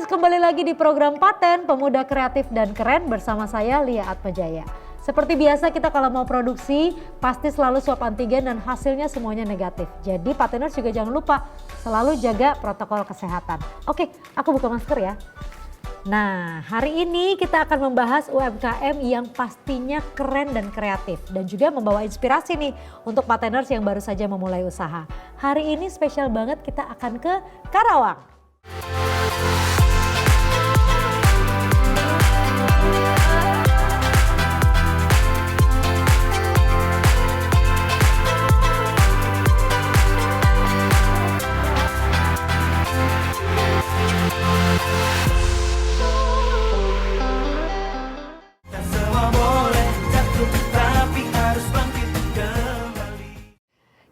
kembali lagi di program Paten Pemuda Kreatif dan Keren bersama saya Lia Atmajaya. Seperti biasa kita kalau mau produksi pasti selalu swab antigen dan hasilnya semuanya negatif. Jadi Pateners juga jangan lupa selalu jaga protokol kesehatan. Oke, aku buka masker ya. Nah, hari ini kita akan membahas UMKM yang pastinya keren dan kreatif dan juga membawa inspirasi nih untuk Pateners yang baru saja memulai usaha. Hari ini spesial banget, kita akan ke Karawang.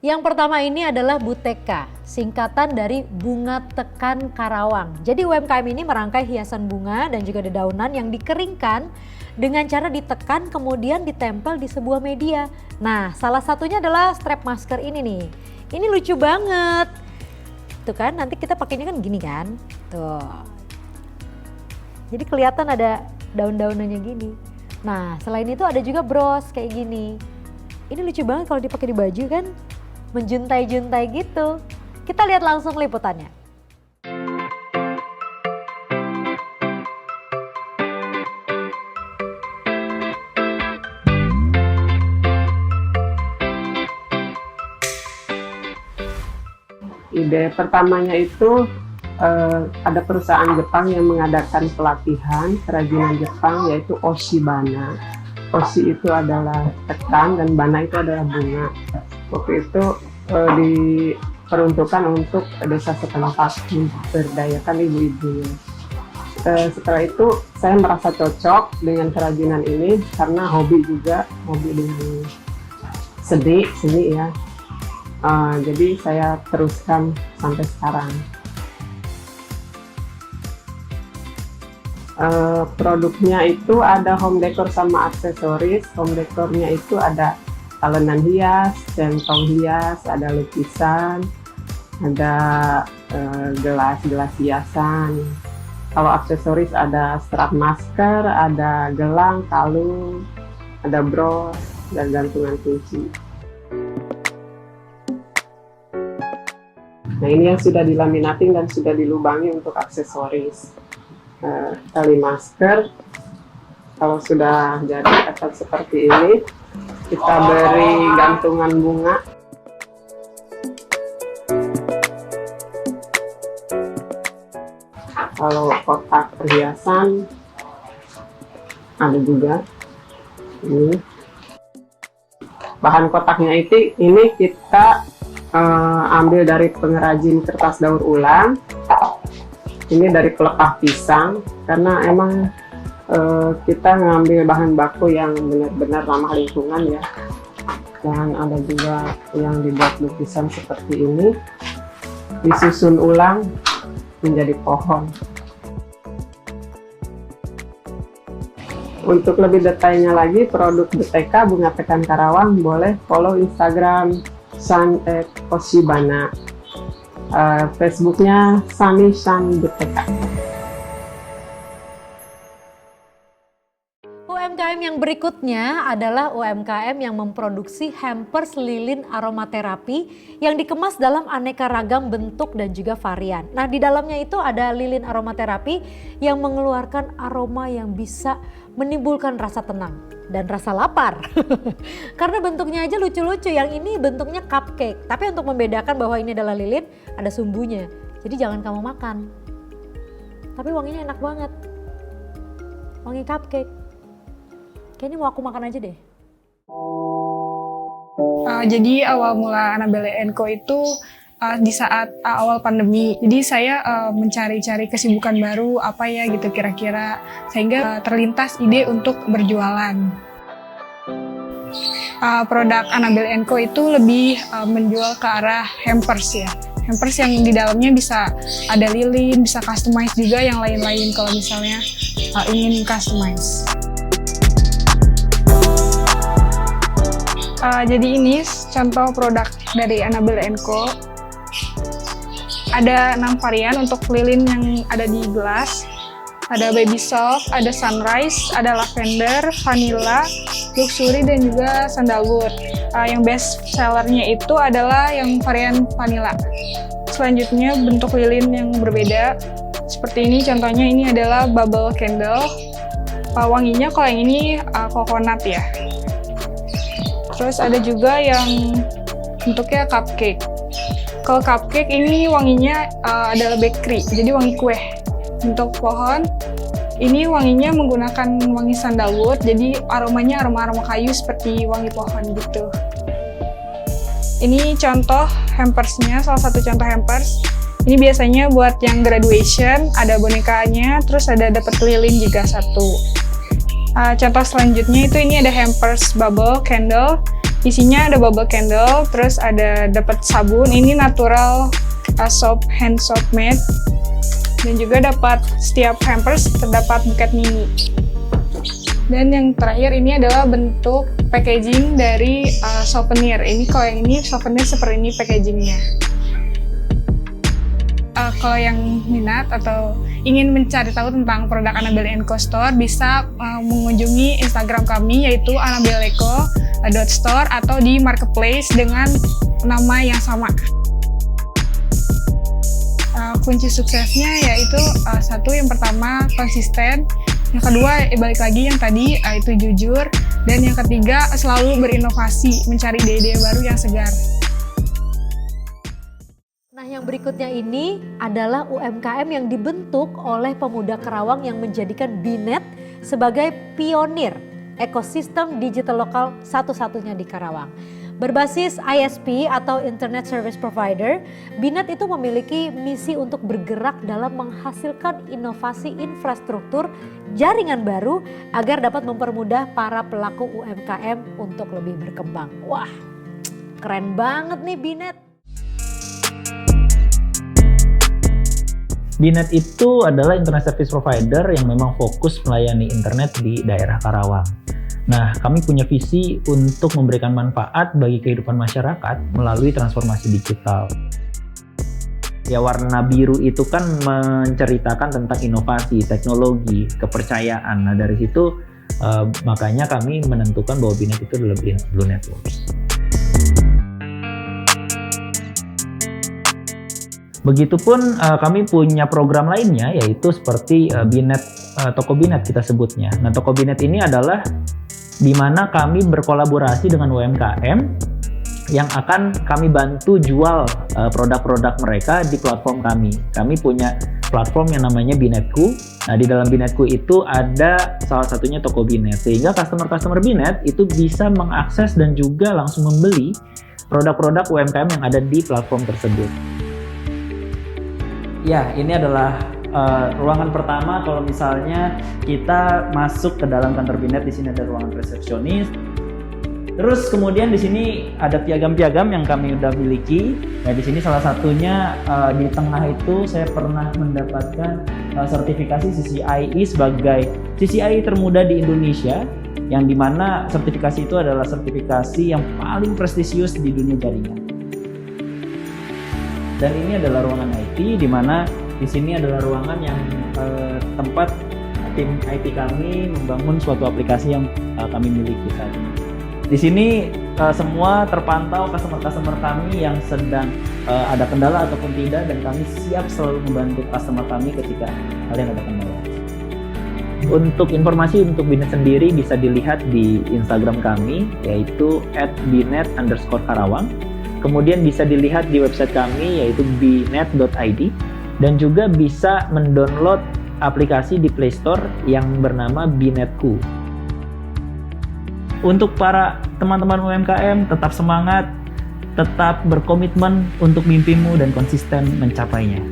Yang pertama ini adalah Buteka, singkatan dari Bunga Tekan Karawang. Jadi UMKM ini merangkai hiasan bunga dan juga dedaunan yang dikeringkan dengan cara ditekan kemudian ditempel di sebuah media. Nah, salah satunya adalah strap masker ini nih. Ini lucu banget. Tuh kan, nanti kita pakainya kan gini kan. Tuh. Jadi kelihatan ada daun-daunannya gini. Nah, selain itu ada juga bros kayak gini. Ini lucu banget kalau dipakai di baju kan. Menjuntai-juntai gitu. Kita lihat langsung liputannya. Ide pertamanya itu ada perusahaan Jepang yang mengadakan pelatihan kerajinan Jepang yaitu Oshibana. Oshi itu adalah tekan dan bana itu adalah bunga. Waktu itu diperuntukkan untuk desa setempat memberdayakan ibu-ibunya. Setelah itu saya merasa cocok dengan kerajinan ini karena hobi dengan seni ya. Jadi saya teruskan sampai sekarang. Produknya itu ada home decor sama aksesoris. Home decornya itu ada talenan hias, centong hias, ada lukisan, ada gelas-gelas hiasan. Kalau aksesoris ada strap masker, ada gelang, kalung, ada bros, dan gantungan kunci. Nah, ini yang sudah dilaminating dan sudah dilubangi untuk aksesoris. Tali masker, kalau sudah jadi akan seperti ini. Kita beri gantungan bunga. Kalau kotak perhiasan ada juga. Ini bahan kotaknya ini kita ambil dari pengrajin kertas daur ulang. Ini dari pelepah pisang karena emang kita ngambil bahan baku yang benar-benar ramah lingkungan ya. Dan ada juga yang dibuat lukisan seperti ini, disusun ulang menjadi pohon. Untuk lebih detailnya lagi produk Buteka Bunga Tekan Karawang boleh follow Instagram Oshibana, Facebooknya Sami San Buteka. UMKM yang berikutnya adalah UMKM yang memproduksi hampers lilin aromaterapi yang dikemas dalam aneka ragam bentuk dan juga varian. Nah, di dalamnya itu ada lilin aromaterapi yang mengeluarkan aroma yang bisa menimbulkan rasa tenang dan rasa lapar. Karena bentuknya aja lucu-lucu, yang ini bentuknya cupcake. Tapi untuk membedakan bahwa ini adalah lilin, ada sumbunya. Jadi jangan kamu makan. Tapi wanginya enak banget. Wangi cupcake. Kayaknya mau aku makan aja deh. Jadi awal mula Annabelle & Co itu di saat awal pandemi. Jadi saya mencari-cari kesibukan baru apa ya gitu kira-kira, sehingga terlintas ide untuk berjualan. Produk Annabelle & Co itu lebih menjual ke arah hampers ya. Hampers yang di dalamnya bisa ada lilin, bisa customize juga yang lain-lain kalau misalnya ingin customize. Jadi ini contoh produk dari Annabelle & Co. Ada 6 varian untuk lilin yang ada di gelas. Ada baby soft, ada sunrise, ada lavender, vanilla, luxury, dan juga sandalwood. Yang best sellernya itu adalah yang varian vanilla. Selanjutnya bentuk lilin yang berbeda. Seperti ini, contohnya ini adalah bubble candle. Wanginya kalau yang ini coconut ya. Terus ada juga yang bentuknya cupcake. Kalau cupcake ini wanginya adalah bakery, jadi wangi kue. Untuk pohon, ini wanginya menggunakan wangi sandalwood, jadi aromanya aroma-aroma kayu seperti wangi pohon gitu. Ini contoh hampersnya, salah satu contoh hampers. Ini biasanya buat yang graduation, ada bonekanya, terus ada dapat lilin juga satu. Contoh selanjutnya itu ini ada hampers bubble candle. Isinya ada bubble candle, terus ada dapat sabun. Ini natural soap, hand soap made. Dan juga dapat setiap hampers terdapat buket mini. Dan yang terakhir ini adalah bentuk packaging dari souvenir. Ini kalau yang ini souvenir seperti ini packagingnya. Kalau yang minat atau ingin mencari tahu tentang produk Annabelle & Co Store, bisa mengunjungi Instagram kami yaitu annabelleco.store atau di marketplace dengan nama yang sama. Kunci suksesnya yaitu satu, yang pertama konsisten, yang kedua balik lagi yang tadi itu jujur, dan yang ketiga selalu berinovasi, mencari ide-ide baru yang segar. Nah, yang berikutnya ini adalah UMKM yang dibentuk oleh pemuda Karawang yang menjadikan Binet sebagai pionir ekosistem digital lokal satu-satunya di Karawang. Berbasis ISP atau Internet Service Provider, Binet itu memiliki misi untuk bergerak dalam menghasilkan inovasi infrastruktur jaringan baru agar dapat mempermudah para pelaku UMKM untuk lebih berkembang. Wah, keren banget nih Binet. Binet itu adalah internet service provider yang memang fokus melayani internet di daerah Karawang. Nah, kami punya visi untuk memberikan manfaat bagi kehidupan masyarakat melalui transformasi digital. Ya, warna biru itu kan menceritakan tentang inovasi, teknologi, kepercayaan. Nah, dari situ makanya kami menentukan bahwa Binet itu adalah Blue Networks. Begitupun kami punya program lainnya, yaitu seperti Binet, Toko Binet kita sebutnya. Nah, Toko Binet ini adalah di mana kami berkolaborasi dengan UMKM yang akan kami bantu jual produk-produk mereka di platform kami. Kami punya platform yang namanya Binetku. Nah, di dalam Binetku itu ada salah satunya Toko Binet, sehingga customer-customer Binet itu bisa mengakses dan juga langsung membeli produk-produk UMKM yang ada di platform tersebut. Ya, ini adalah ruangan pertama. Kalau misalnya kita masuk ke dalam kantor Binet, di sini ada ruangan resepsionis. Terus kemudian di sini ada piagam-piagam yang kami udah miliki. Nah, di sini salah satunya di tengah itu saya pernah mendapatkan sertifikasi CCIE sebagai CCIE termuda di Indonesia, yang dimana sertifikasi itu adalah sertifikasi yang paling prestisius di dunia jaringan. Dan ini adalah ruangan IT, di mana di sini adalah ruangan yang tempat tim IT kami membangun suatu aplikasi yang kami miliki saat ini. Di sini semua terpantau customer-customer kami yang sedang ada kendala ataupun tidak, dan kami siap selalu membantu customer kami ketika kalian ada kendala. Untuk informasi untuk Binet sendiri bisa dilihat di Instagram kami, yaitu @binet_karawang. Kemudian bisa dilihat di website kami, yaitu binet.id. Dan juga bisa mendownload aplikasi di Play Store yang bernama Binetku. Untuk para teman-teman UMKM, tetap semangat, tetap berkomitmen untuk mimpimu dan konsisten mencapainya.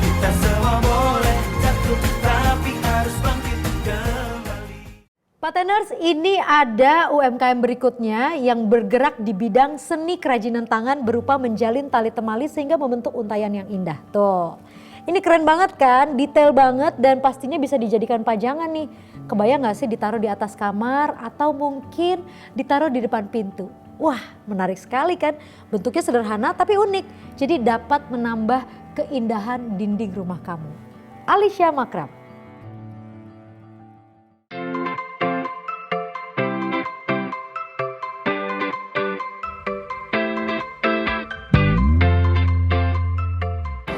Kita semua boleh jatuh, Pateners, ini ada UMKM berikutnya yang bergerak di bidang seni kerajinan tangan berupa menjalin tali temali sehingga membentuk untayan yang indah. Tuh, ini keren banget kan, detail banget dan pastinya bisa dijadikan pajangan nih. Kebayang gak sih ditaruh di atas kamar atau mungkin ditaruh di depan pintu? Wah, menarik sekali kan, bentuknya sederhana tapi unik. Jadi dapat menambah keindahan dinding rumah kamu. Alicia Makram.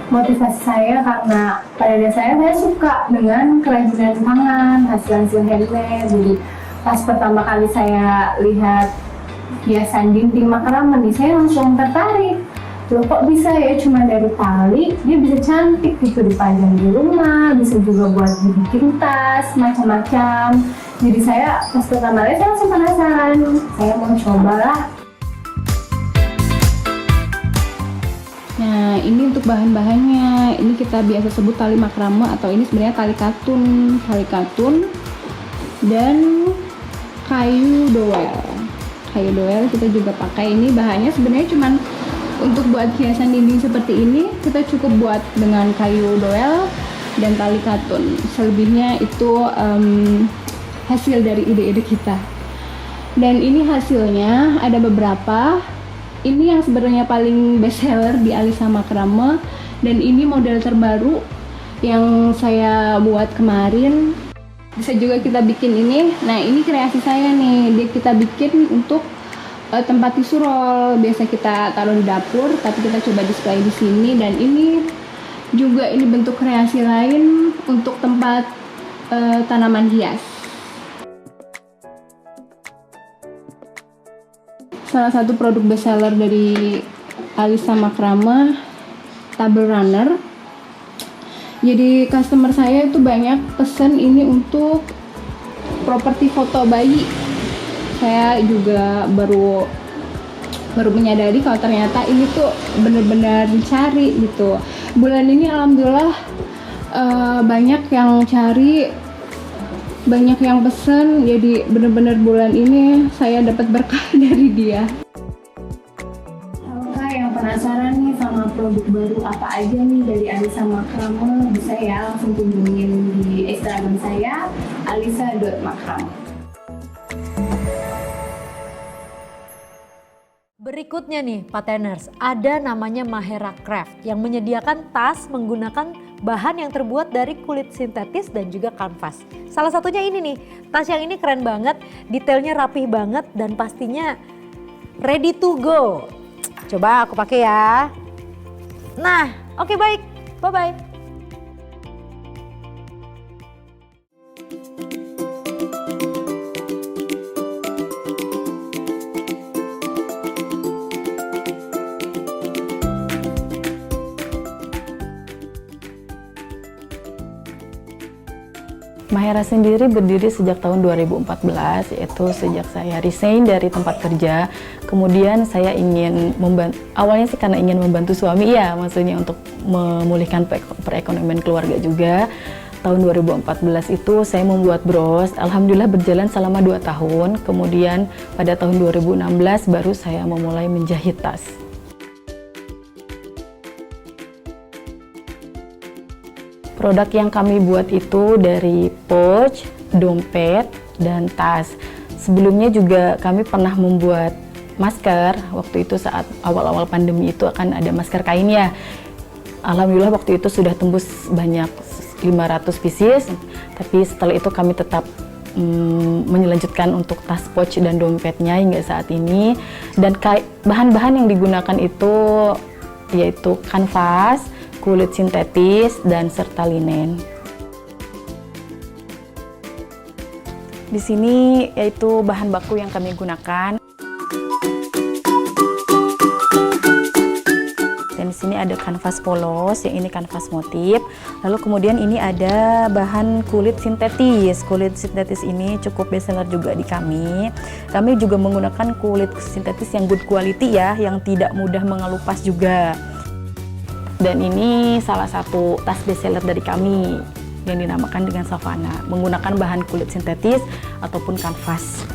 Motivasi saya karena pada dasarnya saya suka dengan kerajinan tangan, hasil-hasil handmade. Jadi pas pertama kali saya lihat hiasan dinding makraman, saya langsung tertarik. Loh kok bisa ya cuma dari tali, dia bisa cantik gitu dipajang di rumah, bisa juga buat dibikin tas, macam-macam. Jadi saya pas pertama kali saya langsung penasaran, saya mau cobalah. Nah, ini untuk bahan-bahannya. Ini kita biasa sebut tali makrame atau ini sebenarnya tali katun dan kayu dowel. Kayu dowel kita juga pakai. Ini bahannya sebenarnya cuman untuk buat hiasan dinding seperti ini kita cukup buat dengan kayu dowel dan tali katun. Selebihnya itu hasil dari ide-ide kita. Dan ini hasilnya ada beberapa. Ini yang sebenarnya paling best seller di Alicia Makrame dan ini model terbaru yang saya buat kemarin. Bisa juga kita bikin ini. Nah, ini kreasi saya nih. Kita bikin untuk tempat tisu roll. Biasa kita taruh di dapur, tapi kita coba display di sini dan ini juga ini bentuk kreasi lain untuk tempat tanaman hias. Salah satu produk best seller dari Alicia Makrame, table runner. Jadi customer saya itu banyak pesen ini untuk properti foto bayi. Saya juga baru menyadari kalau ternyata ini tuh benar-benar dicari gitu. Bulan ini alhamdulillah banyak yang cari, banyak yang pesen, jadi bener-bener bulan ini saya dapat berkah dari dia. Kalau Kak yang penasaran nih sama produk baru apa aja nih dari Alicia Makrame, bisa ya langsung kunjungin di Instagram saya alicia.makrame. Berikutnya nih Pateners, ada namanya Mahera Craft yang menyediakan tas menggunakan bahan yang terbuat dari kulit sintetis dan juga kanvas. Salah satunya ini nih, tas yang ini keren banget, detailnya rapih banget dan pastinya ready to go. Coba aku pakai ya. Nah, oke baik, bye-bye. Mahera sendiri berdiri sejak tahun 2014, yaitu sejak saya resign dari tempat kerja. Kemudian saya ingin awalnya sih karena ingin membantu suami ya, maksudnya untuk memulihkan perekonomian keluarga juga. Tahun 2014 itu saya membuat bros, alhamdulillah berjalan selama 2 tahun. Kemudian pada tahun 2016 baru saya memulai menjahit tas. Produk yang kami buat itu dari pouch, dompet, dan tas. Sebelumnya juga kami pernah membuat masker. Waktu itu saat awal-awal pandemi itu akan ada masker kain ya. Alhamdulillah waktu itu sudah tembus banyak 500 pieces. Tapi setelah itu kami tetap menyelanjutkan untuk tas pouch dan dompetnya hingga saat ini. Dan bahan-bahan yang digunakan itu yaitu kanvas, kulit sintetis, dan serta linen. Di sini yaitu bahan baku yang kami gunakan. Dan di sini ada kanvas polos, yang ini kanvas motif. Lalu kemudian ini ada bahan kulit sintetis. Kulit sintetis ini cukup best seller juga di kami. Kami juga menggunakan kulit sintetis yang good quality ya, yang tidak mudah mengelupas juga. Dan ini salah satu tas best seller dari kami. yang dinamakan dengan savana, menggunakan bahan kulit sintetis ataupun kanvas.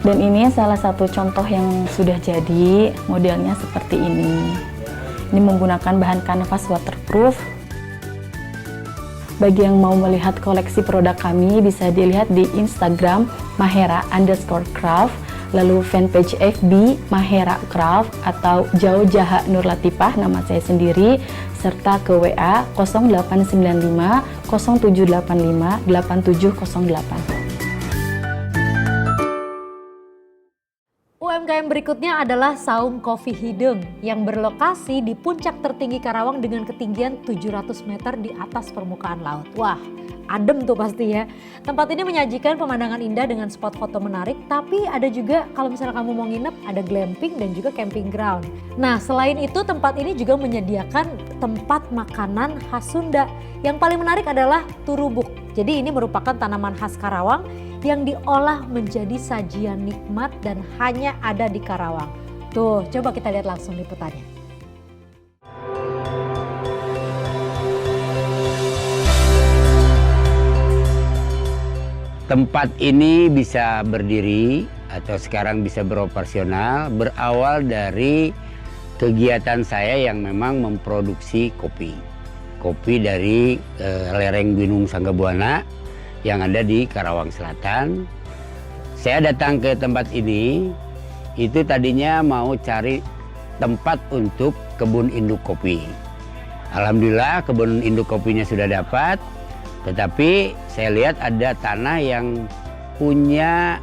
Dan ini salah satu contoh yang sudah jadi, modelnya seperti ini. Ini menggunakan bahan kanvas waterproof. Bagi yang mau melihat koleksi produk kami bisa dilihat di Instagram mahera_craft, lalu fanpage FB Mahera Craft atau Jau Jaha Nur Latifah nama saya sendiri, serta ke WA 0895 0785 8708. UMKM berikutnya adalah Saung Kopi Hideng yang berlokasi di puncak tertinggi Karawang dengan ketinggian 700 meter di atas permukaan laut. Wah, adem tuh pasti ya. Tempat ini menyajikan pemandangan indah dengan spot foto menarik, tapi ada juga kalau misalnya kamu mau nginep, ada glamping dan juga camping ground. Nah, selain itu tempat ini juga menyediakan tempat makanan khas Sunda. Yang paling menarik adalah turubuk. Jadi ini merupakan tanaman khas Karawang yang diolah menjadi sajian nikmat dan hanya ada di Karawang. Tuh, coba kita lihat langsung liputannya. Tempat ini bisa berdiri atau sekarang bisa beroperasional berawal dari kegiatan saya yang memang memproduksi kopi. Kopi dari lereng Gunung Sanggabuana yang ada di Karawang Selatan. Saya datang ke tempat ini, itu tadinya mau cari tempat untuk kebun induk kopi. Alhamdulillah kebun induk kopinya sudah dapat, tetapi saya lihat ada tanah yang punya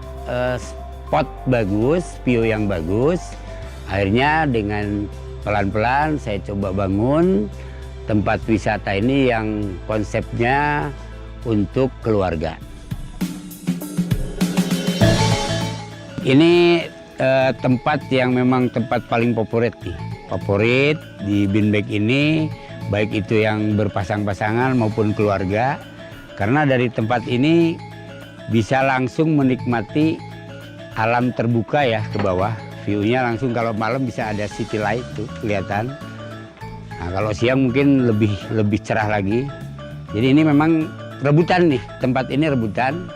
spot bagus, view yang bagus. Akhirnya dengan pelan-pelan saya coba bangun tempat wisata ini yang konsepnya untuk keluarga. Ini tempat yang memang tempat paling favorit di Binbag ini, baik itu yang berpasang-pasangan maupun keluarga. Karena dari tempat ini bisa langsung menikmati alam terbuka ya ke bawah. View-nya langsung kalau malam bisa ada city light tuh kelihatan. Nah, kalau siang mungkin lebih cerah lagi. Jadi ini memang rebutan nih, tempat ini rebutan.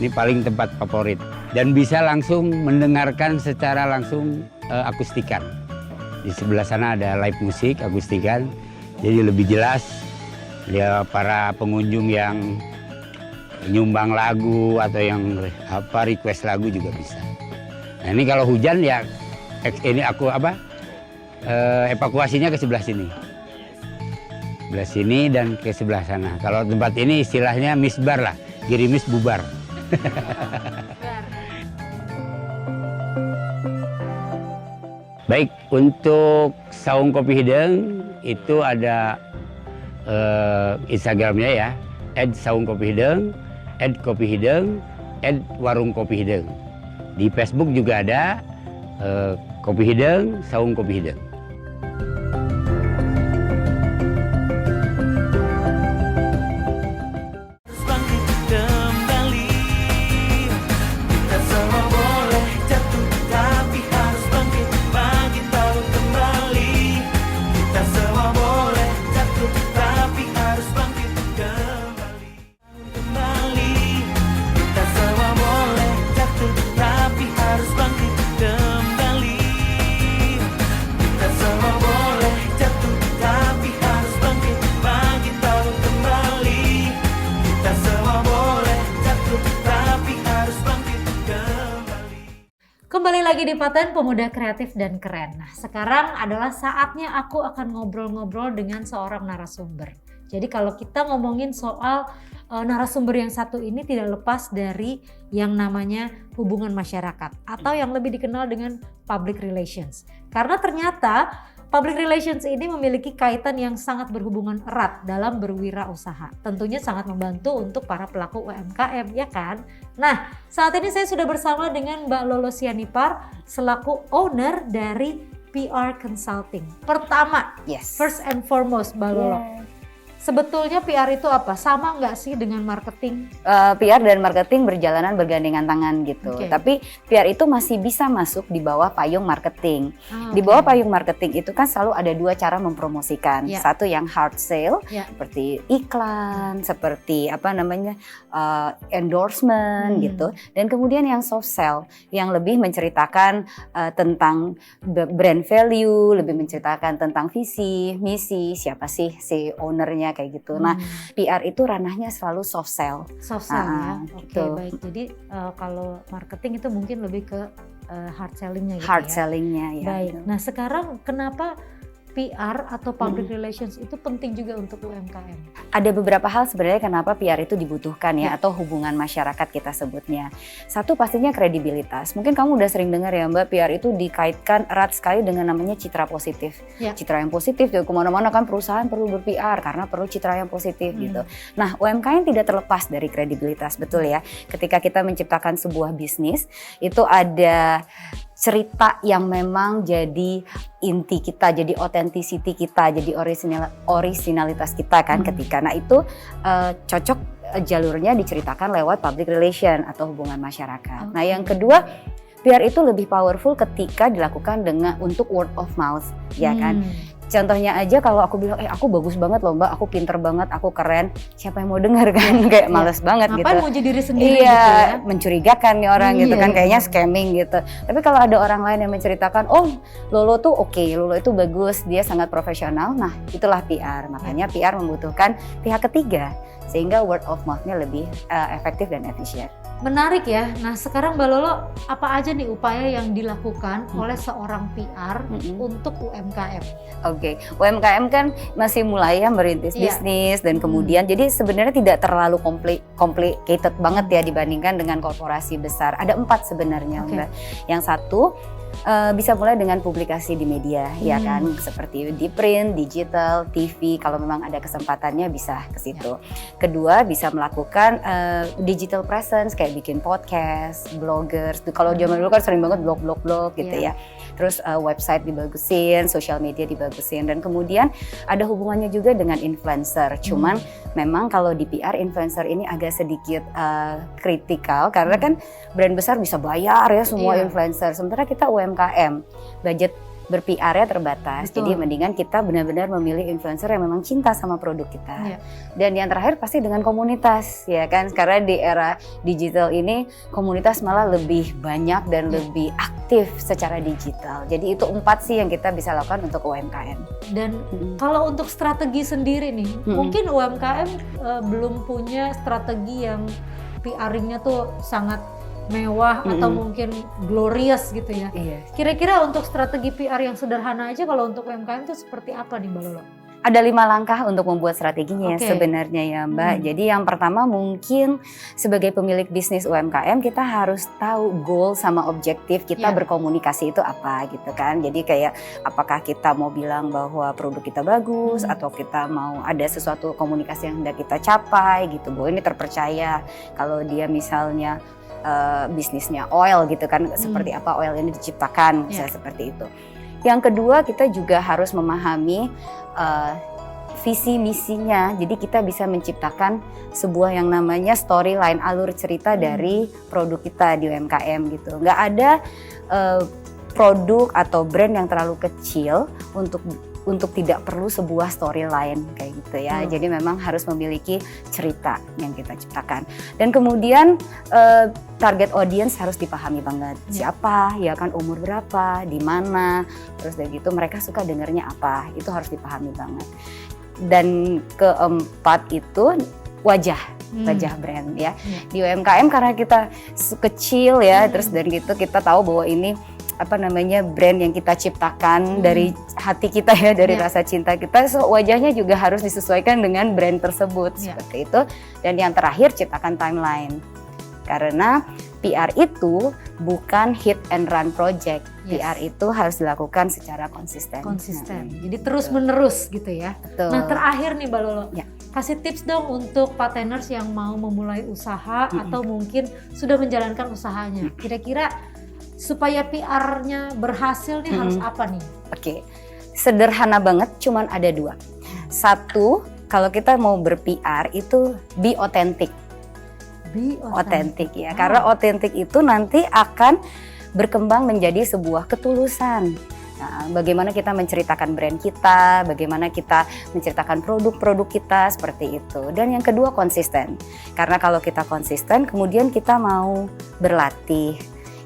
Ini paling tempat favorit. Dan bisa langsung mendengarkan secara langsung akustikan. Di sebelah sana ada live musik, akustikan. Jadi lebih jelas. Ya, para pengunjung yang nyumbang lagu atau yang request lagu juga bisa. Nah ini kalau hujan ya ini evakuasinya ke sebelah sini. Sebelah sini dan ke sebelah sana. Kalau tempat ini istilahnya misbar lah, gerimis bubar. Baik, untuk Saung Kopi Hideng itu ada Instagramnya ya, @saungkopihideng, @kopihideng, @warungkopihideng. Di Facebook juga ada Kopi Hideng, Saung Kopi Hideng. Kembali lagi di Paten Pemuda Kreatif dan Keren. Nah, sekarang adalah saatnya aku akan ngobrol-ngobrol dengan seorang narasumber. Jadi kalau kita ngomongin soal narasumber yang satu ini tidak lepas dari yang namanya hubungan masyarakat atau yang lebih dikenal dengan public relations. Karena ternyata public relations ini memiliki kaitan yang sangat berhubungan erat dalam berwirausaha. Tentunya sangat membantu untuk para pelaku UMKM, ya kan? Nah, saat ini saya sudah bersama dengan Mbak Lolo Sianipar selaku owner dari PR Consulting. Pertama, first and foremost Mbak Lolo, sebetulnya PR itu apa? Sama nggak sih dengan marketing? PR dan marketing bergandengan tangan gitu. Oke. Tapi PR itu masih bisa masuk di bawah payung marketing. Di bawah payung marketing itu kan selalu ada dua cara mempromosikan. Ya. Satu yang hard sale, Ya. seperti iklan, seperti endorsement gitu. Dan kemudian yang soft sell, yang lebih menceritakan tentang brand value, lebih menceritakan tentang visi, misi, siapa sih si ownernya kayak gitu. Nah, PR itu ranahnya selalu soft sell. Soft sell ya. Oke, gitu. baik. Jadi kalau marketing itu mungkin lebih ke hard sellingnya gitu Hard ya. sellingnya ya. Baik. gitu. Nah, sekarang kenapa PR atau public relations itu penting juga untuk UMKM? Ada beberapa hal sebenarnya kenapa PR itu dibutuhkan ya, atau hubungan masyarakat kita sebutnya. Satu pastinya kredibilitas. Mungkin kamu udah sering dengar ya Mbak, PR itu dikaitkan erat sekali dengan namanya citra positif. Ya. Citra yang positif, ya kemana-mana kan perusahaan perlu ber-PR karena perlu citra yang positif gitu. Nah, UMKM tidak terlepas dari kredibilitas, betul ya. Ketika kita menciptakan sebuah bisnis, itu ada cerita yang memang jadi inti kita, jadi authenticity kita, jadi originalitas kita kan ketika. Nah itu cocok jalurnya diceritakan lewat public relation atau hubungan masyarakat. Nah yang kedua, PR itu lebih powerful ketika dilakukan untuk word of mouth, ya kan. Contohnya aja kalau aku bilang, aku bagus banget loh Mbak, aku pinter banget, aku keren, siapa yang mau dengar kan? Kayak males banget gitu. Ngapain mau jadi diri sendiri iya, gitu ya? mencurigakan nih orang gitu kan, kayaknya scamming gitu. Tapi kalau ada orang lain yang menceritakan, oh Lolo tuh oke, Lolo itu bagus, dia sangat profesional, nah itulah PR. Makanya PR membutuhkan pihak ketiga, sehingga word of mouth-nya lebih efektif dan efisien. Menarik ya. Nah sekarang Mbak Lolo, apa aja nih upaya yang dilakukan oleh seorang PR untuk UMKM? Oke, UMKM kan masih mulai ya merintis bisnis dan kemudian jadi sebenarnya tidak terlalu complicated banget ya dibandingkan dengan korporasi besar. Ada 4 sebenarnya Mbak. Yang satu bisa mulai dengan publikasi di media ya kan, seperti di print, digital, TV kalau memang ada kesempatannya bisa ke situ. Kedua bisa melakukan digital presence kayak bikin podcast, bloggers. Kalau zaman dulu kan sering banget blog gitu ya. Terus website dibagusin, social media dibagusin, dan kemudian ada hubungannya juga dengan influencer. Cuman memang kalau di PR influencer ini agak sedikit kritikal karena kan brand besar bisa bayar ya semua influencer. Sementara kita UMKM, budget ber-PR-nya terbatas. Jadi mendingan kita benar-benar memilih influencer yang memang cinta sama produk kita. Dan yang terakhir pasti dengan komunitas ya kan. Karena di era digital ini komunitas malah lebih banyak dan lebih aktif secara digital. Jadi itu 4 sih yang kita bisa lakukan untuk UMKM. Dan kalau untuk strategi sendiri nih, mungkin UMKM belum punya strategi yang PR-nya tuh sangat mewah atau mungkin glorious gitu ya. Kira-kira untuk strategi PR yang sederhana aja kalau untuk UMKM itu seperti apa nih Mbak Lolo? Ada 5 langkah untuk membuat strateginya sebenarnya ya Mbak. Jadi yang pertama mungkin sebagai pemilik bisnis UMKM kita harus tahu goal sama objektif kita berkomunikasi itu apa gitu kan. Jadi kayak apakah kita mau bilang bahwa produk kita bagus atau kita mau ada sesuatu komunikasi yang hendak kita capai gitu. Bahwa ini terpercaya kalau dia misalnya bisnisnya oil gitu kan, seperti apa oil ini diciptakan, misalnya seperti itu. Yang kedua kita juga harus memahami visi misinya, jadi kita bisa menciptakan sebuah yang namanya storyline, alur cerita dari produk kita di UMKM gitu. Nggak ada produk atau brand yang terlalu kecil untuk tidak perlu sebuah storyline kayak gitu ya. Jadi memang harus memiliki cerita yang kita ciptakan. Dan kemudian target audience harus dipahami banget. Siapa, ya kan, umur berapa, di mana, terus dari gitu mereka suka dengernya apa, itu harus dipahami banget. Dan keempat itu wajah brand ya. Di UMKM karena kita kecil ya, terus dari gitu kita tahu bahwa ini brand yang kita ciptakan dari hati kita ya, dari rasa cinta kita, so wajahnya juga harus disesuaikan dengan brand tersebut seperti itu. Dan yang terakhir ciptakan timeline, karena PR itu bukan hit and run project. PR itu harus dilakukan secara konsisten. Jadi terus menerus gitu ya. Betul. Nah terakhir nih Mbak Lolo, kasih tips dong untuk partners yang mau memulai usaha atau mungkin sudah menjalankan usahanya. Kira-kira supaya PR-nya berhasil nih harus apa nih? Oke, sederhana banget, cuman ada 2. Satu, kalau kita mau ber-PR itu be authentic. Otentik ya, karena otentik itu nanti akan berkembang menjadi sebuah ketulusan. Nah, bagaimana kita menceritakan brand kita, bagaimana kita menceritakan produk-produk kita seperti itu. Dan yang kedua konsisten, karena kalau kita konsisten kemudian kita mau berlatih,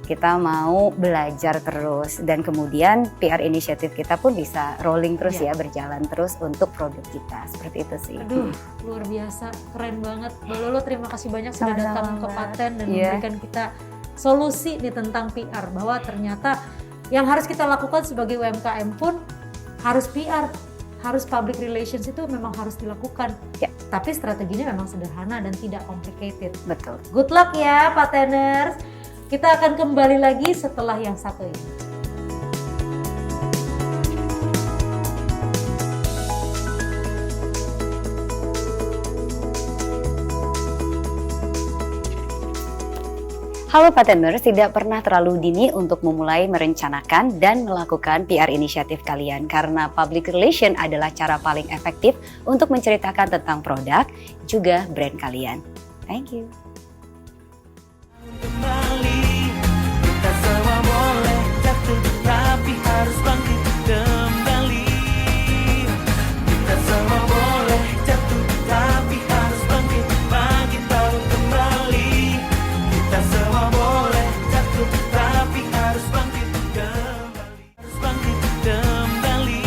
kita mau belajar terus, dan kemudian PR inisiatif kita pun bisa rolling terus ya, berjalan terus untuk produk kita, seperti itu sih. Aduh, luar biasa, keren banget. Mbak Lolo, terima kasih banyak sudah datang ke Paten dan memberikan kita solusi nih tentang PR, bahwa ternyata yang harus kita lakukan sebagai UMKM pun harus PR, harus public relations itu memang harus dilakukan. Ya. Tapi strateginya memang sederhana dan tidak complicated. Betul. Good luck ya Pateners. Kita akan kembali lagi setelah yang satu ini. Halo Pateners, tidak pernah terlalu dini untuk memulai merencanakan dan melakukan PR inisiatif kalian, karena public relation adalah cara paling efektif untuk menceritakan tentang produk juga brand kalian. Thank you. Kita semua boleh jatuh, tapi harus bangkit kembali. Kita semua boleh jatuh, tapi harus bangkit, bangkit baru kembali. Kita semua boleh jatuh, tapi harus bangkit kembali. Harus bangkit kembali.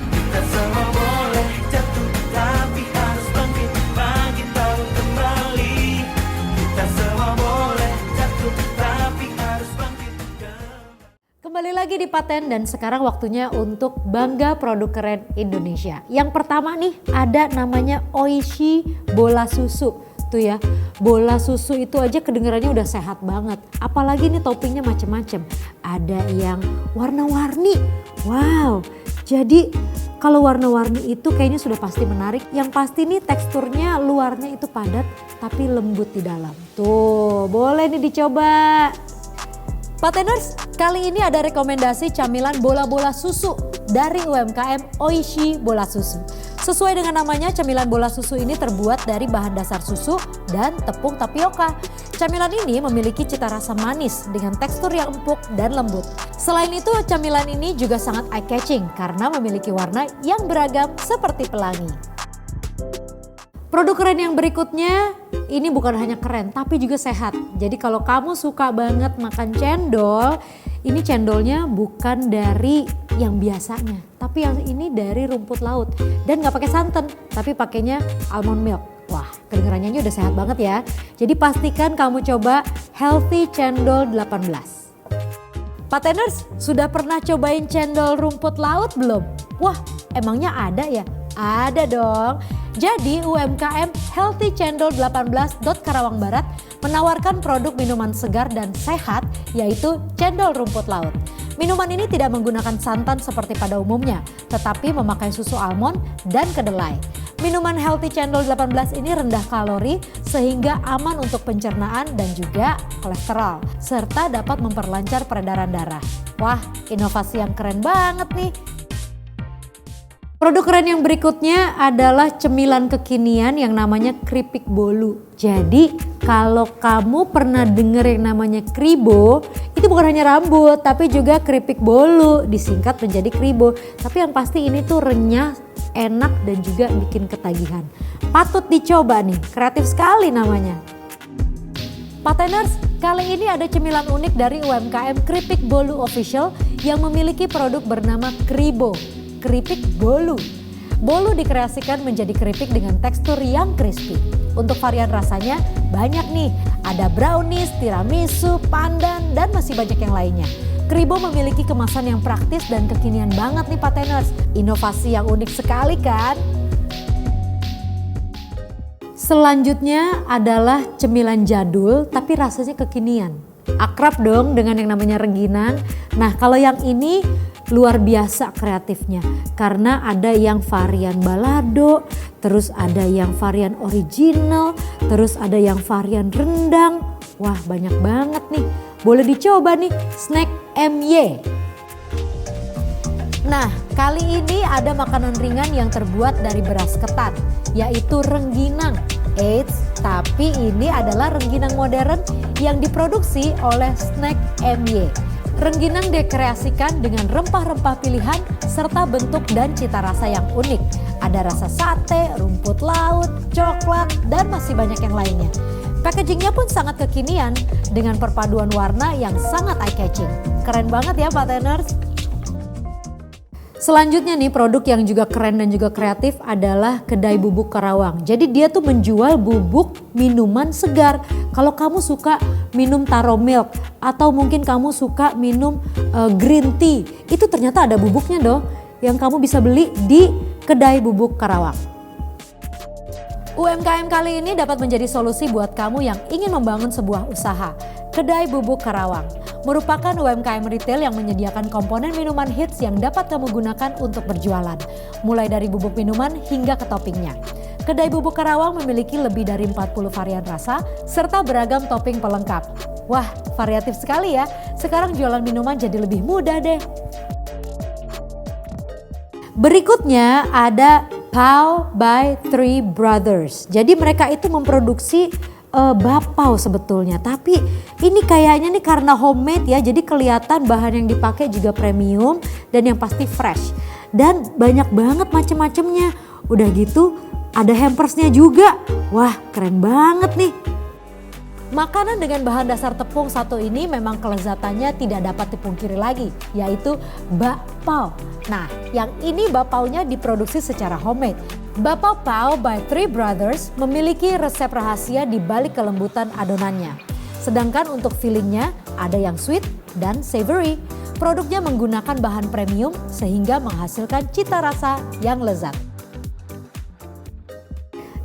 Kita semua boleh jatuh, tapi harus bangkit, bangkit baru kembali. Kita semua boleh jatuh, tapi harus bangkit kembali. Kembali lagi di Paten dan sekarang waktunya untuk bangga produk keren Indonesia. Yang pertama nih ada namanya Oishi bola susu. Tuh ya, bola susu itu aja kedengarannya udah sehat banget. Apalagi nih toppingnya macem-macem. Ada yang warna-warni. Wow, jadi kalau warna-warni itu kayaknya sudah pasti menarik. Yang pasti nih teksturnya luarnya itu padat tapi lembut di dalam. Tuh, boleh nih dicoba. Pateners, kali ini ada rekomendasi camilan bola-bola susu dari UMKM Oishi Bola Susu. Sesuai dengan namanya, camilan bola susu ini terbuat dari bahan dasar susu dan tepung tapioka. Camilan ini memiliki cita rasa manis dengan tekstur yang empuk dan lembut. Selain itu, camilan ini juga sangat eye-catching karena memiliki warna yang beragam seperti pelangi. Produk keren yang berikutnya ini bukan hanya keren tapi juga sehat. Jadi kalau kamu suka banget makan cendol, ini cendolnya bukan dari yang biasanya, tapi yang ini dari rumput laut dan nggak pakai santan, tapi pakainya almond milk. Wah, kedengarannya ini udah sehat banget ya. Jadi pastikan kamu coba Healthy Cendol 18. Pateners, sudah pernah cobain cendol rumput laut belum? Wah, emangnya ada ya? Ada dong. Jadi UMKM Healthy Cendol 18 Karawang Barat menawarkan produk minuman segar dan sehat yaitu cendol rumput laut. Minuman ini tidak menggunakan santan seperti pada umumnya, tetapi memakai susu almond dan kedelai. Minuman Healthy Cendol 18 ini rendah kalori sehingga aman untuk pencernaan dan juga kolesterol, serta dapat memperlancar peredaran darah. Wah, inovasi yang keren banget nih. Produk keren yang berikutnya adalah cemilan kekinian yang namanya keripik bolu. Jadi kalau kamu pernah dengar yang namanya kribo, itu bukan hanya rambut tapi juga keripik bolu, disingkat menjadi kribo. Tapi yang pasti ini tuh renyah, enak dan juga bikin ketagihan. Patut dicoba nih, kreatif sekali namanya. Pateners, kali ini ada cemilan unik dari UMKM Keripik Bolu Official yang memiliki produk bernama Kribo. Keripik bolu. Bolu dikreasikan menjadi keripik dengan tekstur yang crispy. Untuk varian rasanya banyak nih. Ada brownies, tiramisu, pandan, dan masih banyak yang lainnya. Kribo memiliki kemasan yang praktis dan kekinian banget nih Pateners. Inovasi yang unik sekali kan? Selanjutnya adalah cemilan jadul tapi rasanya kekinian. Akrab dong dengan yang namanya rengginang. Nah kalau yang ini luar biasa kreatifnya karena ada yang varian balado, terus ada yang varian original, terus ada yang varian rendang. Wah banyak banget nih, boleh dicoba nih snack MY. Nah, kali ini ada makanan ringan yang terbuat dari beras ketan, yaitu rengginang. Eits, tapi ini adalah rengginang modern yang diproduksi oleh Snack MY. Rengginang dikreasikan dengan rempah-rempah pilihan serta bentuk dan cita rasa yang unik. Ada rasa sate, rumput laut, coklat, dan masih banyak yang lainnya. Packagingnya pun sangat kekinian dengan perpaduan warna yang sangat eye-catching. Keren banget ya Pateners. Selanjutnya nih produk yang juga keren dan juga kreatif adalah Kedai Bubuk Karawang. Jadi dia tuh menjual bubuk minuman segar. Kalau kamu suka minum taro milk atau mungkin kamu suka minum green tea, itu ternyata ada bubuknya doh yang kamu bisa beli di Kedai Bubuk Karawang. UMKM kali ini dapat menjadi solusi buat kamu yang ingin membangun sebuah usaha. Kedai Bubuk Karawang merupakan UMKM retail yang menyediakan komponen minuman hits yang dapat kamu gunakan untuk berjualan. Mulai dari bubuk minuman hingga ke toppingnya. Kedai Bubuk Karawang memiliki lebih dari 40 varian rasa serta beragam topping pelengkap. Wah, variatif sekali ya. Sekarang jualan minuman jadi lebih mudah deh. Berikutnya ada Pau by Three Brothers. Jadi mereka itu memproduksi bapau sebetulnya. Tapi ini kayaknya nih karena homemade ya. Jadi kelihatan bahan yang dipakai juga premium dan yang pasti fresh. Dan banyak banget macem-macemnya. Udah gitu ada hampersnya juga. Wah keren banget nih. Makanan dengan bahan dasar tepung satu ini memang kelezatannya tidak dapat dipungkiri lagi, yaitu bapau. Nah, yang ini bapaunya diproduksi secara homemade. Bapau Pau by Three Brothers memiliki resep rahasia di balik kelembutan adonannya. Sedangkan untuk fillingnya ada yang sweet dan savory. Produknya menggunakan bahan premium sehingga menghasilkan cita rasa yang lezat.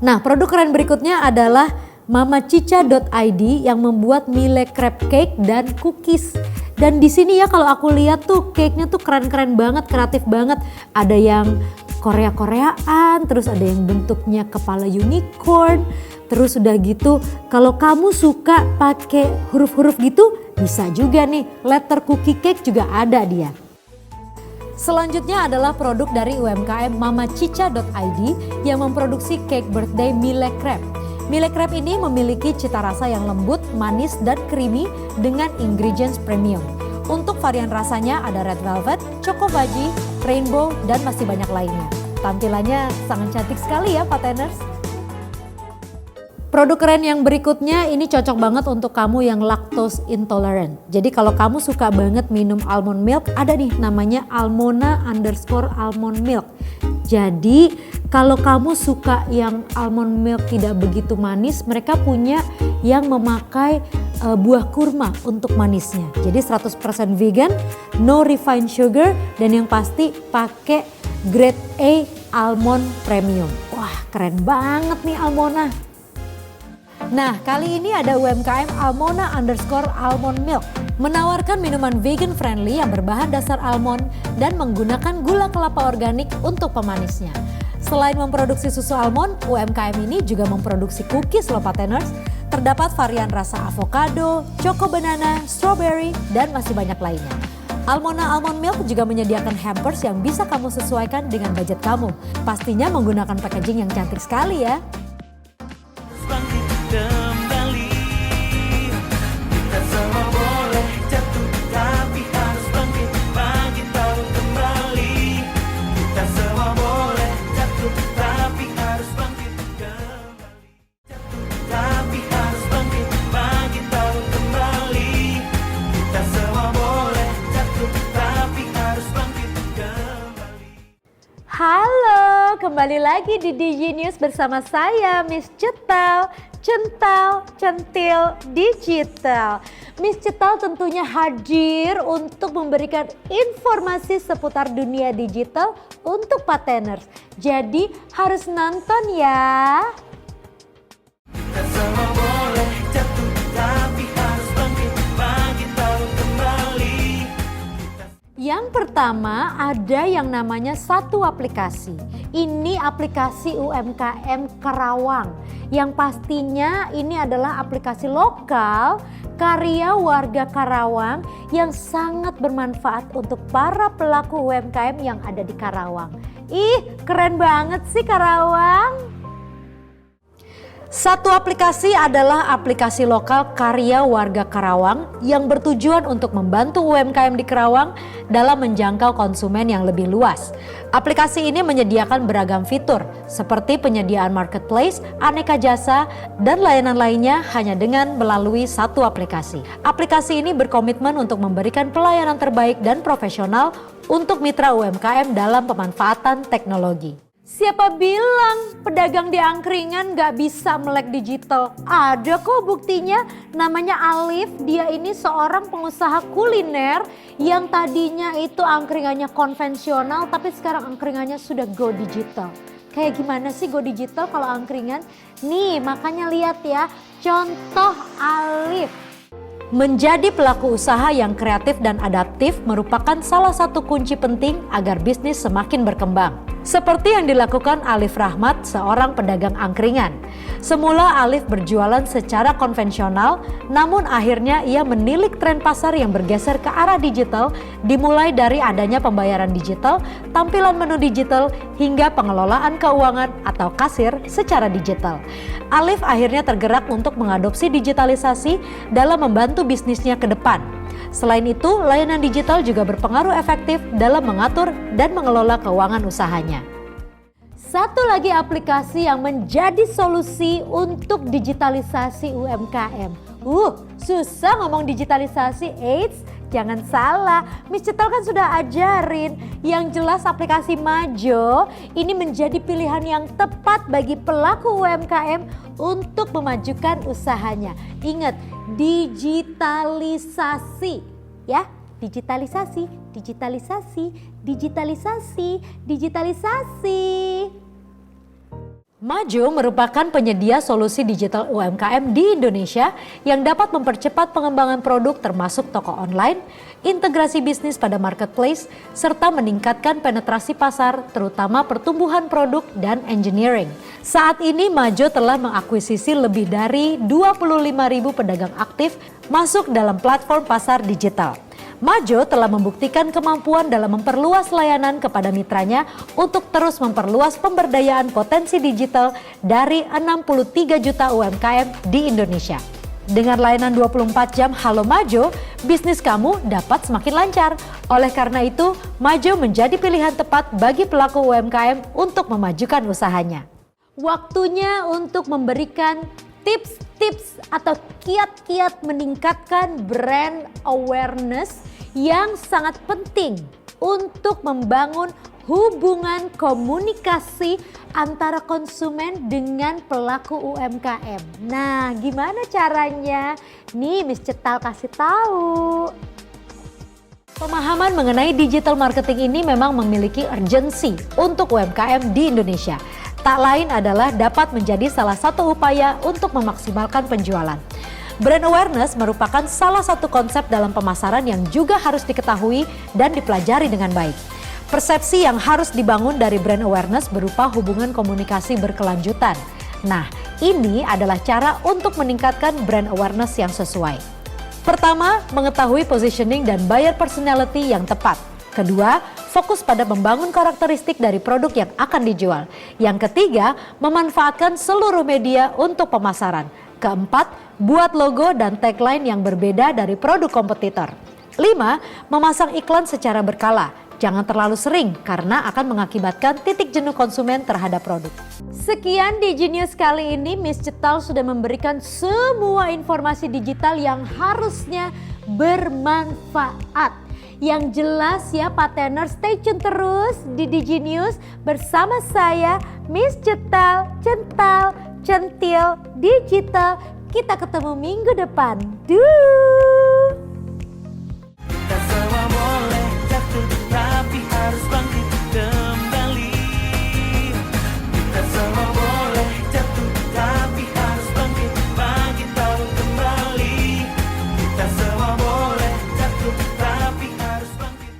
Nah, produk keren berikutnya adalah mamacica.id yang membuat Mille crab cake dan cookies. Dan di sini ya kalau aku lihat tuh cake-nya tuh keren-keren banget, kreatif banget. Ada yang Korea-Koreaan, terus ada yang bentuknya kepala unicorn. Terus udah gitu kalau kamu suka pakai huruf-huruf gitu bisa juga nih. Letter cookie cake juga ada dia. Selanjutnya adalah produk dari UMKM mamacica.id yang memproduksi cake birthday Mille crab. Mille crab ini memiliki cita rasa yang lembut, manis, dan creamy dengan ingredients premium. Untuk varian rasanya ada red velvet, choco fudgy, rainbow, dan masih banyak lainnya. Tampilannya sangat cantik sekali ya Pateners. Produk keren yang berikutnya ini cocok banget untuk kamu yang lactose intolerant. Jadi kalau kamu suka banget minum almond milk, ada nih namanya Almona_almond milk. Jadi kalau kamu suka yang almond milk tidak begitu manis, mereka punya yang memakai buah kurma untuk manisnya. Jadi 100% vegan, no refined sugar, dan yang pasti pakai grade A almond premium. Wah keren banget nih Almona. Nah kali ini ada UMKM Almona_almond milk. Menawarkan minuman vegan friendly yang berbahan dasar almond dan menggunakan gula kelapa organik untuk pemanisnya. Selain memproduksi susu almond, UMKM ini juga memproduksi cookies loh Pateners. Terdapat varian rasa avocado, choco banana, strawberry, dan masih banyak lainnya. Almona Almond Milk juga menyediakan hampers yang bisa kamu sesuaikan dengan budget kamu. Pastinya menggunakan packaging yang cantik sekali ya. Bangkit kembali, kita semua boleh jatuh tapi harus bangkit, bangkit tahu kembali. Kita semua boleh jatuh tapi harus bangkit kembali, jatuh tapi harus bangkit, bangkit tahu kembali. Kita semua boleh jatuh tapi harus bangkit kembali. Halo, kembali lagi di DG News bersama saya Miss Cetal, Cental, Centil, Digital. Miss Cetal tentunya hadir untuk memberikan informasi seputar dunia digital untuk Pateners. Jadi harus nonton ya. Kita semua boleh jatuh tapi harus bangkit, bangkit tahu kembali. Yang pertama ada yang namanya satu aplikasi. Ini aplikasi UMKM Karawang. Yang pastinya ini adalah aplikasi lokal karya warga Karawang yang sangat bermanfaat untuk para pelaku UMKM yang ada di Karawang. Ih, keren banget sih Karawang. Satu aplikasi adalah aplikasi lokal karya warga Karawang yang bertujuan untuk membantu UMKM di Karawang dalam menjangkau konsumen yang lebih luas. Aplikasi ini menyediakan beragam fitur seperti penyediaan marketplace, aneka jasa, dan layanan lainnya hanya dengan melalui satu aplikasi. Aplikasi ini berkomitmen untuk memberikan pelayanan terbaik dan profesional untuk mitra UMKM dalam pemanfaatan teknologi. Siapa bilang pedagang di angkringan gak bisa melek digital? Ada kok buktinya, namanya Alif. Dia ini seorang pengusaha kuliner yang tadinya itu angkringannya konvensional tapi sekarang angkringannya sudah go digital. Kayak gimana sih go digital kalau angkringan? Nih makanya lihat ya, contoh Alif. Menjadi pelaku usaha yang kreatif dan adaptif merupakan salah satu kunci penting agar bisnis semakin berkembang. Seperti yang dilakukan Alif Rahmat, seorang pedagang angkringan. Semula Alif berjualan secara konvensional, namun akhirnya ia menilik tren pasar yang bergeser ke arah digital, dimulai dari adanya pembayaran digital, tampilan menu digital, hingga pengelolaan keuangan atau kasir secara digital. Alif akhirnya tergerak untuk mengadopsi digitalisasi dalam membantu bisnisnya ke depan. Selain itu, layanan digital juga berpengaruh efektif dalam mengatur dan mengelola keuangan usahanya. Satu lagi aplikasi yang menjadi solusi untuk digitalisasi UMKM. Susah ngomong digitalisasi, eits, jangan salah. Miss Cetal kan sudah ajarin. Yang jelas aplikasi Majo ini menjadi pilihan yang tepat bagi pelaku UMKM untuk memajukan usahanya. Ingat, digitalisasi ya, digitalisasi, digitalisasi, digitalisasi, digitalisasi. Majo merupakan penyedia solusi digital UMKM di Indonesia yang dapat mempercepat pengembangan produk termasuk toko online, integrasi bisnis pada marketplace, serta meningkatkan penetrasi pasar terutama pertumbuhan produk dan engineering. Saat ini Majo telah mengakuisisi lebih dari 25.000 pedagang aktif masuk dalam platform pasar digital. Majo telah membuktikan kemampuan dalam memperluas layanan kepada mitranya untuk terus memperluas pemberdayaan potensi digital dari 63 juta UMKM di Indonesia. Dengan layanan 24 jam Halo Majo, bisnis kamu dapat semakin lancar. Oleh karena itu, Majo menjadi pilihan tepat bagi pelaku UMKM untuk memajukan usahanya. Waktunya untuk memberikan tips-tips atau kiat-kiat meningkatkan brand awareness yang sangat penting untuk membangun hubungan komunikasi antara konsumen dengan pelaku UMKM. Nah, gimana caranya? Nih Miss Cetal kasih tahu. Pemahaman mengenai digital marketing ini memang memiliki urgensi untuk UMKM di Indonesia. Tak lain adalah dapat menjadi salah satu upaya untuk memaksimalkan penjualan. Brand awareness merupakan salah satu konsep dalam pemasaran yang juga harus diketahui dan dipelajari dengan baik. Persepsi yang harus dibangun dari brand awareness berupa hubungan komunikasi berkelanjutan. Nah, ini adalah cara untuk meningkatkan brand awareness yang sesuai. Pertama, mengetahui positioning dan buyer personality yang tepat. Kedua, fokus pada membangun karakteristik dari produk yang akan dijual. Yang ketiga, memanfaatkan seluruh media untuk pemasaran. Keempat, buat logo dan tagline yang berbeda dari produk kompetitor. 5, memasang iklan secara berkala. Jangan terlalu sering karena akan mengakibatkan titik jenuh konsumen terhadap produk. Sekian di Genius kali ini, Miss Cetal sudah memberikan semua informasi digital yang harusnya bermanfaat. Yang jelas ya Patener, stay tune terus di Diginius bersama saya Miss Cetal, Cental, Centil, Digital. Kita ketemu minggu depan. Duh. Kita semua boleh jatuh tapi harus bangkit kembali. Kita semua boleh jatuh tapi harus bangkit, bangkit baru kembali. Kita semua boleh jatuh tapi harus bangkit.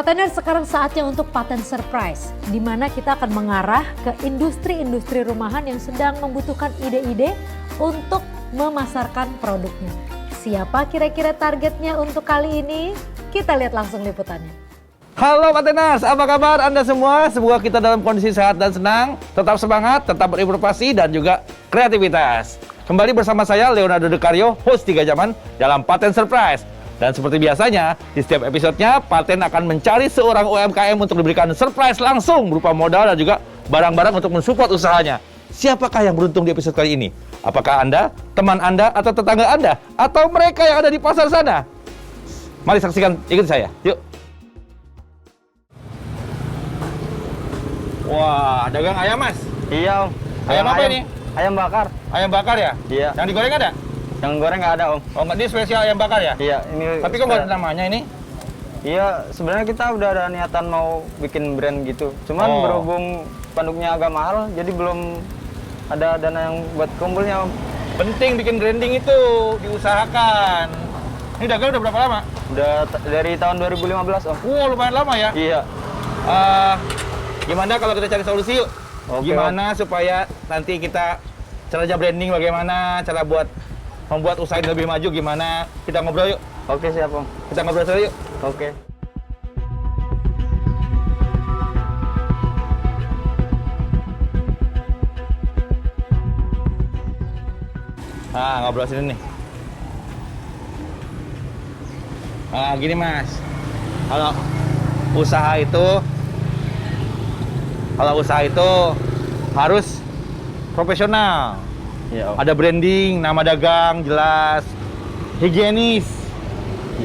Pateners, sekarang saatnya untuk Paten Surprise, di mana kita akan mengarah ke industri-industri rumahan yang sedang membutuhkan ide-ide untuk memasarkan produknya. Siapa kira-kira targetnya untuk kali ini? Kita lihat langsung liputannya. Halo Pateners, apa kabar Anda semua? Semoga kita dalam kondisi sehat dan senang, tetap semangat, tetap berinovasi dan juga kreativitas. Kembali bersama saya Leonardo DeCario, host 3 Jaman dalam Paten Surprise. Dan seperti biasanya, di setiap episodenya, Paten akan mencari seorang UMKM untuk diberikan surprise langsung berupa modal dan juga barang-barang untuk mensupport usahanya. Siapakah yang beruntung di episode kali ini? Apakah Anda, teman Anda, atau tetangga Anda? Atau mereka yang ada di pasar sana? Mari saksikan, ikut saya. Yuk. Wah, dagang ayam, Mas? Iya, Om. Ayam apa ini? Ayam bakar. Ayam bakar ya? Iya. Yang digoreng ada? Yang goreng nggak ada, Om. Oh, nggak, ini spesial ayam bakar ya? Iya, ini. Tapi kok nggak ada namanya ini? Iya, sebenarnya kita udah ada niatan mau bikin brand gitu. Cuman berhubung panduknya agak mahal, jadi belum ada dana yang buat kumpulnya, Om. Penting bikin branding itu, diusahakan. Ini dagang udah berapa lama? Udah dari tahun 2015, Om. Wah, lumayan lama ya? Iya. Gimana kalau kita cari solusi yuk? Oke, gimana supaya nanti kita caranya branding bagaimana, cara buat membuat usaha ini lebih maju gimana? Kita ngobrol yuk. Oke, siap, Om. Kita ngobrol dulu yuk. Oke. Nah, ngobrol sini nih. Nah, gini Mas. Kalau usaha itu harus profesional. Iya, Om. Ada branding, nama dagang jelas, higienis,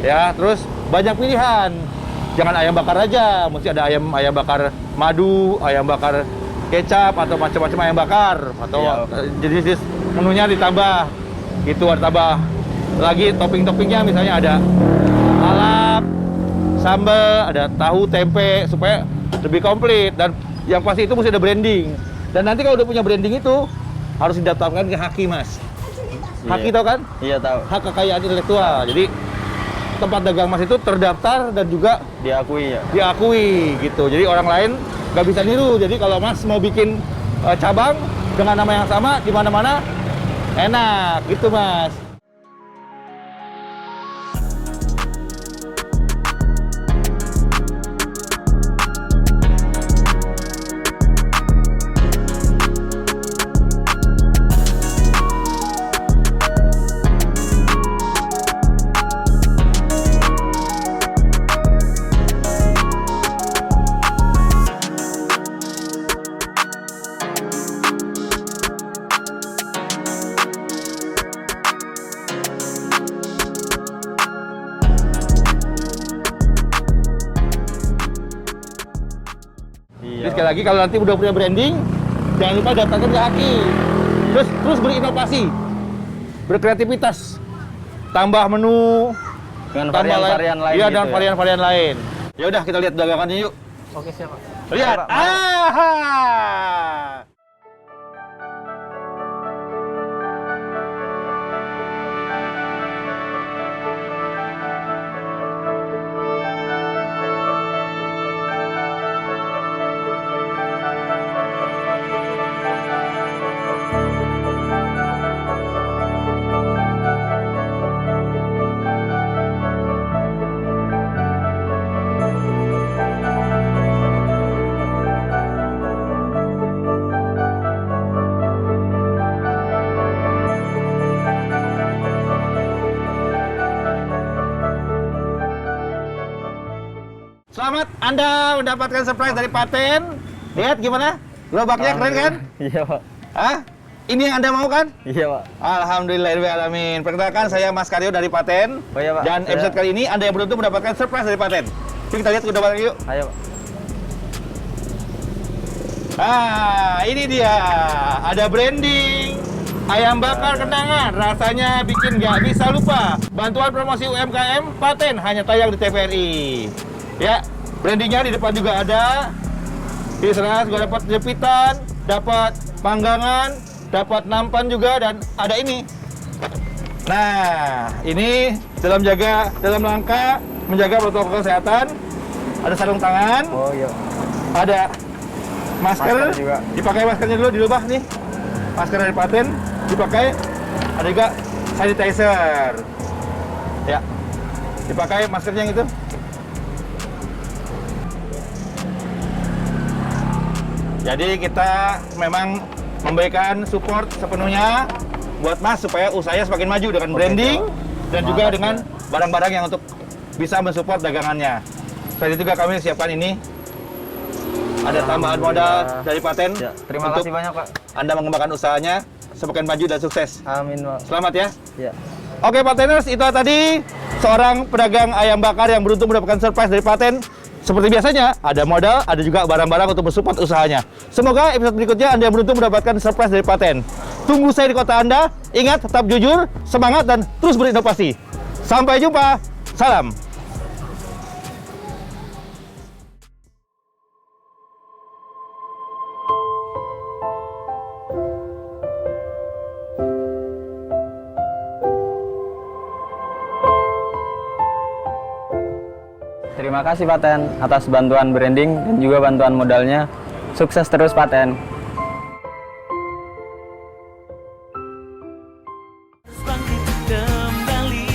ya. Terus banyak pilihan. Jangan ayam bakar aja, mesti ada ayam bakar madu, ayam bakar kecap atau macam-macam ayam bakar atau jenis menunya ditambah. Gitu, ada tambah lagi topping-toppingnya, misalnya ada lalap, sambal, ada tahu, tempe supaya lebih komplit. Dan yang pasti itu mesti ada branding. Dan nanti kalau udah punya branding itu harus didaftarkan ke Haki, Mas. Haki tahu kan? Iya, tahu. Hak kekayaan intelektual. Jadi tempat dagang Mas itu terdaftar dan juga Diakui ya. diakui gitu. Jadi orang lain nggak bisa niru. Jadi kalau Mas mau bikin cabang dengan nama yang sama di mana-mana enak gitu, Mas. Jadi sekali lagi kalau nanti udah punya branding, jangan lupa daftarkan ke Haki. Terus berinovasi, berkreativitas, tambah menu, Dengan varian-varian lain. Iya, gitu dan varian-varian lain. Ya udah, kita lihat dagangannya yuk. Oke, siap, Pak. Lihat. Pak. Selamat, Anda mendapatkan surprise dari Paten. Lihat gimana? Gerobaknya keren kan? Iya, Pak. Hah? Ini yang Anda mau kan? Iya, Pak. Alhamdulillahirrahmanirrahim. Perkenalkan, saya Mas Karyo dari Paten. Oh iya, Pak. Dan episode kali ini Anda yang beruntung mendapatkan surprise dari Paten. Yuk kita lihat gerobaknya yuk. Ayo, Pak. Ini dia. Ada branding ayam bakar kenangan. Rasanya bikin nggak bisa lupa. Bantuan promosi UMKM Paten hanya tayang di TVRI. Ya, brandingnya di depan juga ada. Di sana juga dapat jepitan, dapat panggangan, dapat nampan juga, dan ada ini. Nah, ini dalam rangka menjaga protokol kesehatan. Ada sarung tangan. Oh iya. Ada masker juga. Dipakai maskernya dulu, dilubah nih. Masker dari Paten dipakai. Ada juga sanitizer. Ya. Dipakai maskernya yang itu. Jadi kita memang memberikan support sepenuhnya buat Mas supaya usahanya semakin maju dengan branding dan juga dengan barang-barang yang untuk bisa mensupport dagangannya. Selain itu juga kami siapkan ini. Ada tambahan modal dari Paten. Ya, terima untuk kasih banyak, Pak. Anda mengembangkan usahanya semakin maju dan sukses. Amin, Pak. Selamat ya. Ya. Oke Pateners, itu tadi seorang pedagang ayam bakar yang beruntung mendapatkan surprise dari Paten. Seperti biasanya, ada modal, ada juga barang-barang untuk mensupport usahanya. Semoga episode berikutnya Anda yang beruntung mendapatkan surprise dari Paten. Tunggu saya di kota Anda. Ingat, tetap jujur, semangat, dan terus berinovasi. Sampai jumpa. Salam. Terima kasih Paten atas bantuan branding dan juga bantuan modalnya. Sukses terus Paten. Bangkit kembali.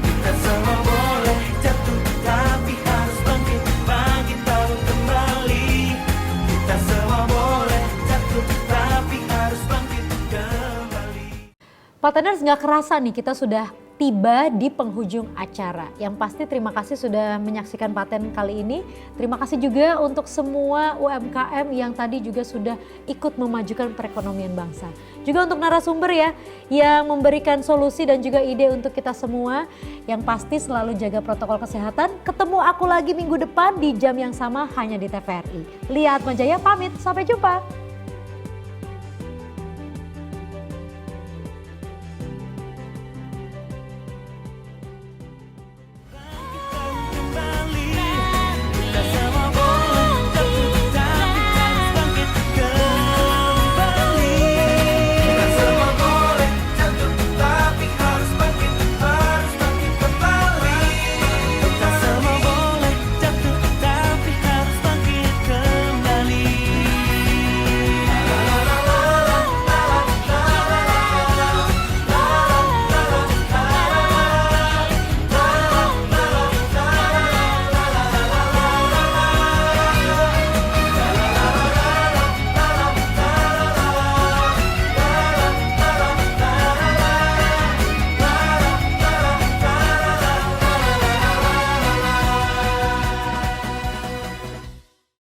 Kita semua boleh jatuh, tapi harus bangkit, bangkit baru kembali. Kita semua boleh jatuh, tapi harus bangkit kembali. Pateners, nggak kerasa nih kita sudah tiba di penghujung acara. Yang pasti terima kasih sudah menyaksikan Paten kali ini. Terima kasih juga untuk semua UMKM yang tadi juga sudah ikut memajukan perekonomian bangsa. Juga untuk narasumber ya, yang memberikan solusi dan juga ide untuk kita semua. Yang pasti selalu jaga protokol kesehatan. Ketemu aku lagi minggu depan di jam yang sama hanya di TVRI. Lia Atmajaya pamit, sampai jumpa.